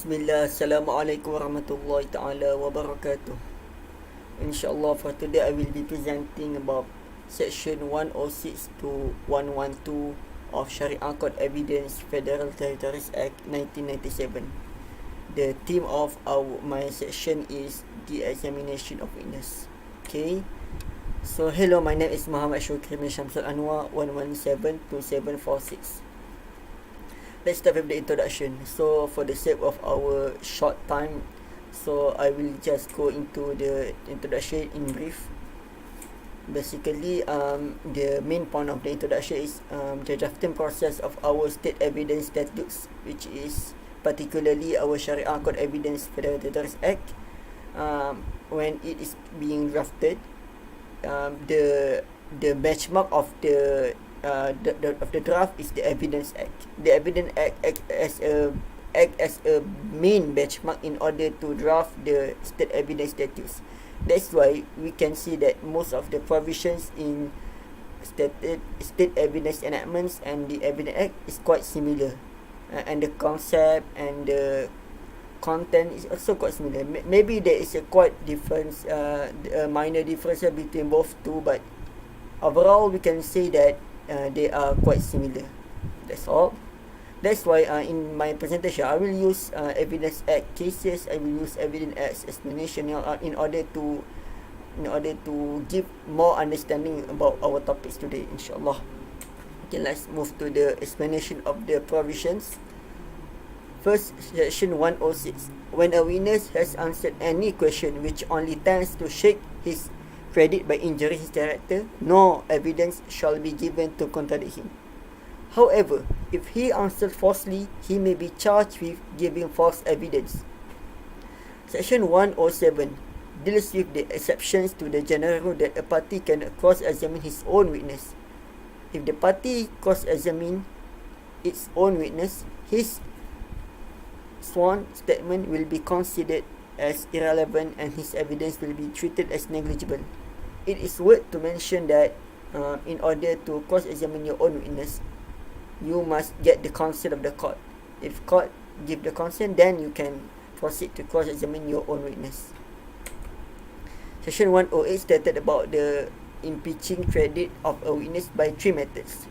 Bismillah, Assalamualaikum warahmatullahi ta'ala wabarakatuh. Inshallah, for today I will be presenting about section 106 to 112 of Sharia Court Evidence Federal Territories Act 1997. The theme of my section is the examination of witness. Okay, so hello, my name is Muhammad Shukri bin Shamsul Anwar 1172746. Let's start with the introduction. So for the sake of our short time, so I will just go into the introduction in brief. Basically, the main point of the introduction is the drafting process of our state evidence statutes, which is particularly our Sharia Court Evidence Federal Territories Act. When it is being drafted, the benchmark of the draft is the Evidence Act. The Evidence Act act as a main benchmark in order to draft the state evidence statutes. That's why we can see that most of the provisions in state evidence enactments and the Evidence Act is quite similar, and the concept and the content is also quite similar. Maybe there is a quite difference, a minor difference between both two, but overall we can say that they are quite similar. That's all. That's why in my presentation I will use Evidence Act cases. I will use Evidence Act explanation in order to give more understanding about our topics today, inshallah. Okay, let's move to the explanation of the provisions. First, section 106. When a witness has answered any question which only tends to shake his credit by injuring his character, no evidence shall be given to contradict him. However, if he answers falsely, he may be charged with giving false evidence. Section 107 deals with the exceptions to the general rule that a party can cross-examine his own witness. If the party cross-examines its own witness, his sworn statement will be considered as irrelevant and his evidence will be treated as negligible. It is worth to mention that in order to cross-examine your own witness, you must get the consent of the court. If court give the consent, then you can proceed to cross-examine your own witness. Section 108 stated about the impeaching credit of a witness by three methods.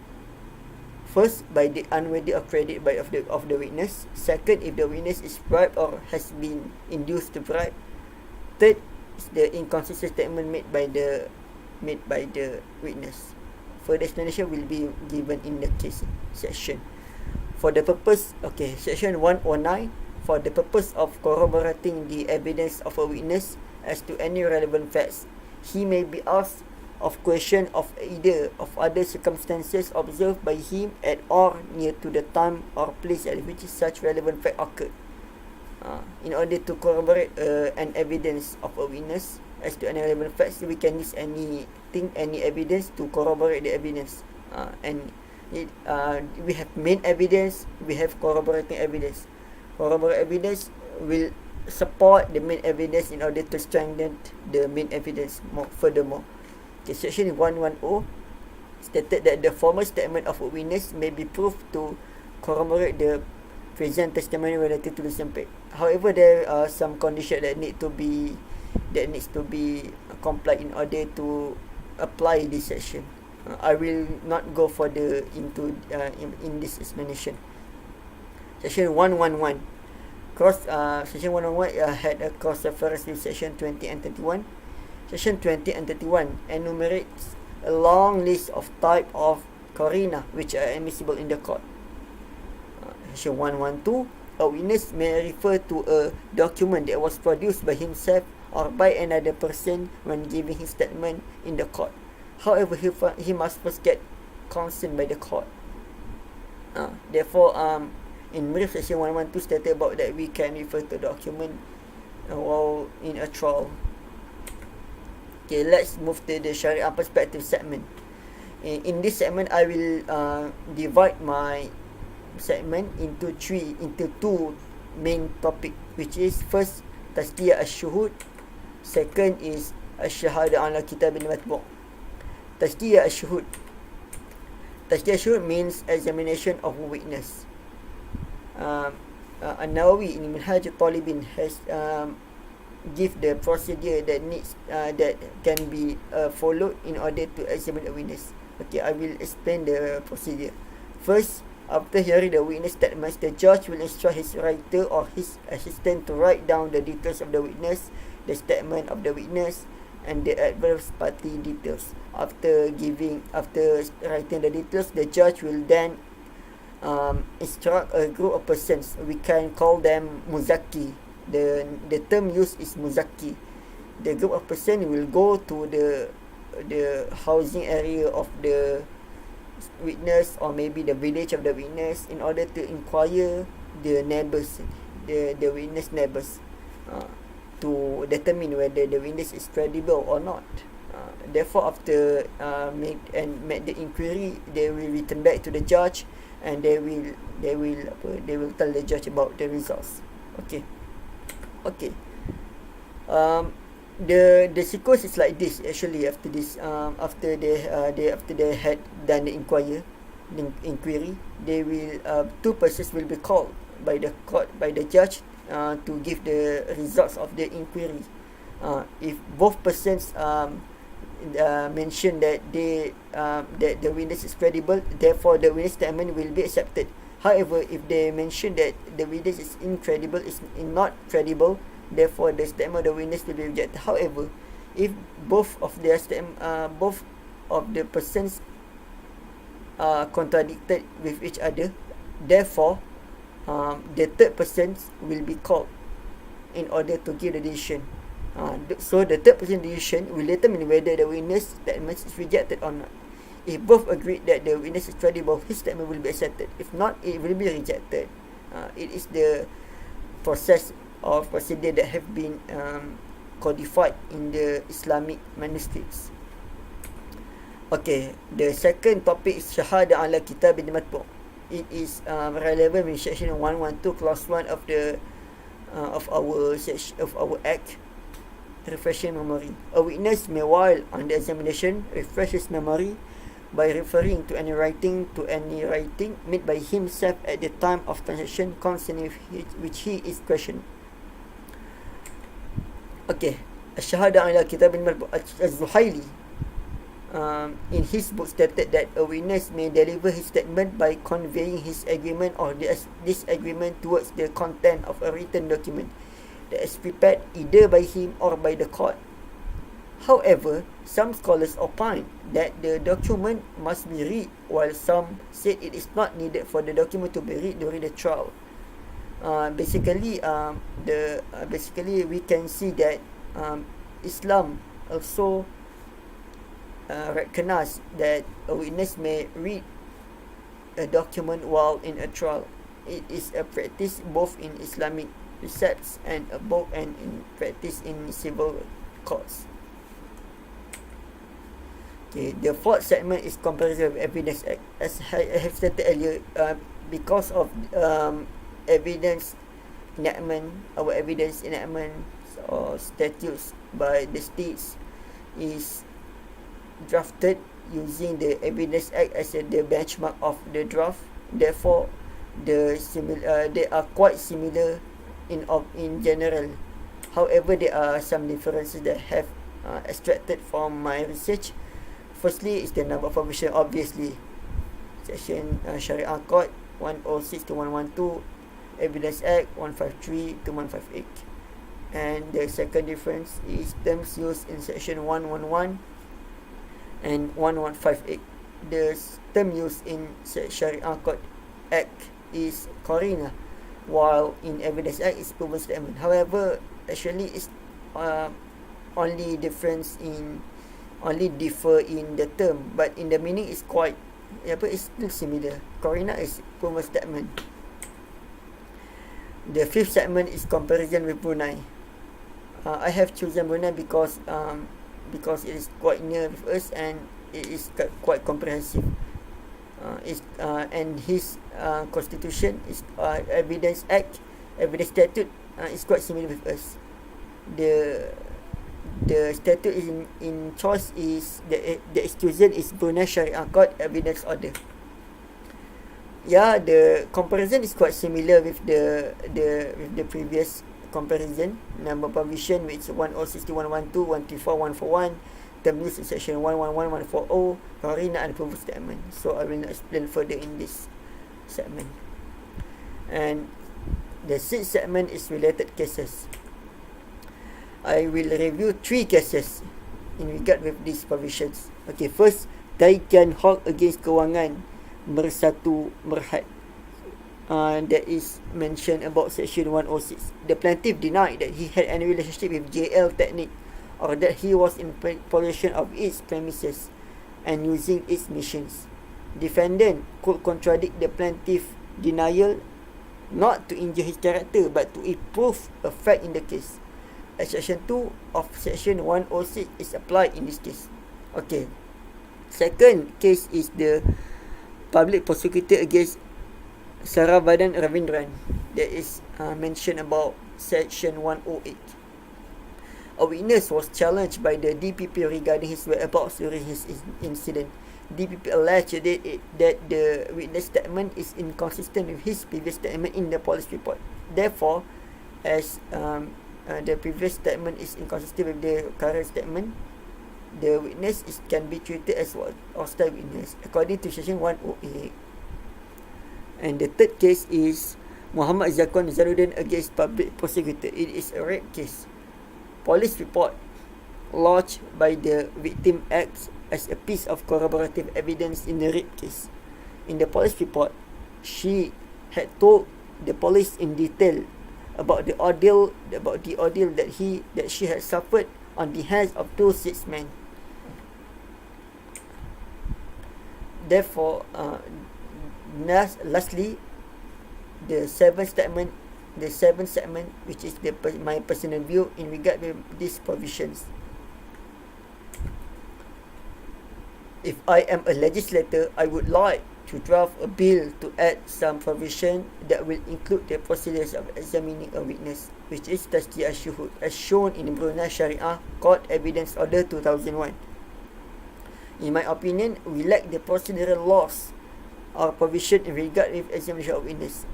First, by the unworthy of credit by of the witness. Second, if the witness is bribed or has been induced to bribe. Third is the inconsistent statement made by the witness. Further explanation will be given in the case section. For the purpose, section 109, for the purpose of corroborating the evidence of a witness as to any relevant facts, he may be asked of question of either of other circumstances observed by him at or near to the time or place at which such relevant fact occurred. In order to corroborate an evidence of a witness as to any relevant facts, we can use any evidence to corroborate the evidence. We have main evidence, we have corroborating evidence. Corroborating evidence will support the main evidence in order to strengthen the main evidence furthermore. Okay, section 110 stated that the formal statement of a witness may be proved to corroborate the present testimony related to the same fact. However, there are some conditions that needs to be complied in order to apply this section. I will not go further into in this explanation. Section 111 section 111 had a cross reference with section 20 and 31. Section 20 and 31 enumerates a long list of type of qarina which are admissible in the court. Section 112, a witness may refer to a document that was produced by himself or by another person when giving his statement in the court. However, he must first get consent by the court. Therefore, in brief, section 112 stated about that we can refer to a document while in a trial. Okay, let's move to the Sharia perspective segment. In this segment, I will divide my segment into two main topic, which is first tazkiyah ash-shuhud, second is ash-shahada ala kitabin matbu'. Tazkiyah ash-shuhud. Tazkiyah ash-shuhud means examination of a witness. An-Nawawi in Minhaj al-Talibin has give the procedure that needs that can be followed in order to examine a witness. Okay, I will explain the procedure. First, after hearing the witness statements, the judge will instruct his writer or his assistant to write down the details of the witness, the statement of the witness, and the adverse party details. After writing the details, the judge will then instruct a group of persons. We can call them muzaki. The term used is muzaki. The group of person will go to the housing area of the witness, or maybe the village of the witness, in order to inquire the neighbors, the witness neighbors, to determine whether the witness is credible or not. Therefore, after made the inquiry, they will return back to the judge, and they will tell the judge about the results. Okay. The sequence is like this. Actually, after this, after they had done the inquiry, they will two persons will be called by the court, by the judge, to give the results of the inquiry. If both persons mention that that the witness is credible, therefore the witness statement will be accepted. However, if they mention that the witness is incredible, is not credible, therefore the statement of the witness will be rejected. However, if both of the persons are contradicted with each other, therefore the third person will be called in order to give the decision. So the third person decision will determine whether the witness statement is rejected or not. If both agree that the witness is credible, his statement will be accepted. If not, it will be rejected. It is the process or procedure that have been codified in the Islamic manuscripts. Okay, the second topic is Shahada ala kitab al-matbu'. It is relevant in section 112 clause 1 of the of our act. Refreshing memory. A witness may, while under examination, refresh his memory by referring to any writing made by himself at the time of transaction concerning which he is questioned. Okay, Shahada ala kitab al-matbu'. Az-Zuhaili in his book stated that a witness may deliver his statement by conveying his agreement or disagreement towards the content of a written document that is prepared either by him or by the court. However, some scholars opine that the document must be read, while some said it is not needed for the document to be read during the trial. Basically we can see that Islam also recognize that a witness may read a document while in a trial. It is a practice both in Islamic precepts and in practice in civil courts. Okay, the fourth segment is comparison of evidence act. As I have stated earlier, because of evidence enactment, our evidence enactment or statutes by the states is drafted using the Evidence Act as the benchmark of the draft. Therefore, they are quite similar in general. However, there are some differences that have extracted from my research. Firstly, is the number of provision. Obviously, section Sharia Code 106 to 112, Evidence Act 153 to 158. And the second difference is terms used in section 111 and 1158. The term used in Sharia Code Act is Qarina, while in Evidence Act is proven statement. However, actually it's only differ in the term, but in the meaning is quite it's still similar. Qarina is proven statement. The fifth segment is comparison with Brunei. I have chosen Brunei because it is quite near with us and it is quite comprehensive. And his constitution is Evidence Act, Evidence Statute is quite similar with us. The statute is in choice is the exclusion is Brunei Sharia Court Evidence Order. yeah, the comparison is quite similar with the previous comparison. Number provision which 1060 112 134 141 term use in section 111 140 Corina and proof statement. So I will not explain further in this segment. And the sixth segment is related cases. I will review 3 cases in regard with these provisions. Okay, first, Tai Kian Hock against Kewangan Bersatu Berhad. That is mentioned about section 106. The plaintiff denied that he had any relationship with JL Technique or that he was in possession of its premises and using its machines. Defendant could contradict the plaintiff's denial not to injure his character but to prove a fact in the case. Section 2 of section 106 is applied in this case. Okay. Second case is the public prosecutor against Saravadan Ravindran. That is mentioned about section 108. A witness was challenged by the DPP regarding his whereabouts during his incident. DPP alleged that the witness statement is inconsistent with his previous statement in the police report. Therefore, as the previous statement is inconsistent with the current statement, the witness can be treated as hostile witness according to section 108. And the third case is Muhammad Zakwan Zaruddin against public prosecutor. It is a rape case. Police report lodged by the victim acts as a piece of corroborative evidence in the rape case. In the police report, she had told the police in detail about the ordeal that she had suffered on the hands of 2 6 men. Therefore, lastly, the seventh segment, which is my personal view in regard with these provisions. If I am a legislator, I would like to draft a bill to add some provision that will include the procedures of examining a witness, which is Tazkiyah Shuhud, as shown in Brunei Sharia Court Evidence Order 2001. In my opinion, we lack the procedural laws or provision in regard with examination of witness.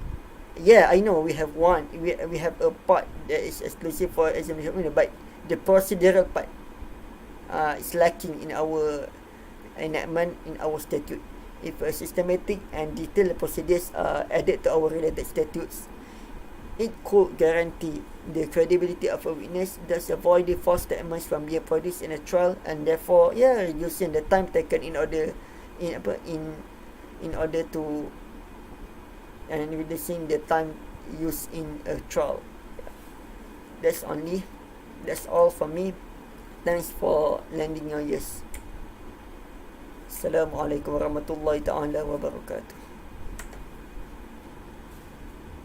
Yeah, I know we have one. We have a part that is exclusive for examination of witness, but the procedural part is lacking in our enactment in our statute. If a systematic and detailed procedures are added to our related statutes, it could guarantee the credibility of a witness, thus avoiding false statements from being produced in a trial, and therefore, reducing the time taken in order to and reducing the time used in a trial. That's all from me. Thanks for lending your ears. Assalamualaikum warahmatullahi ta'ala wabarakatuh.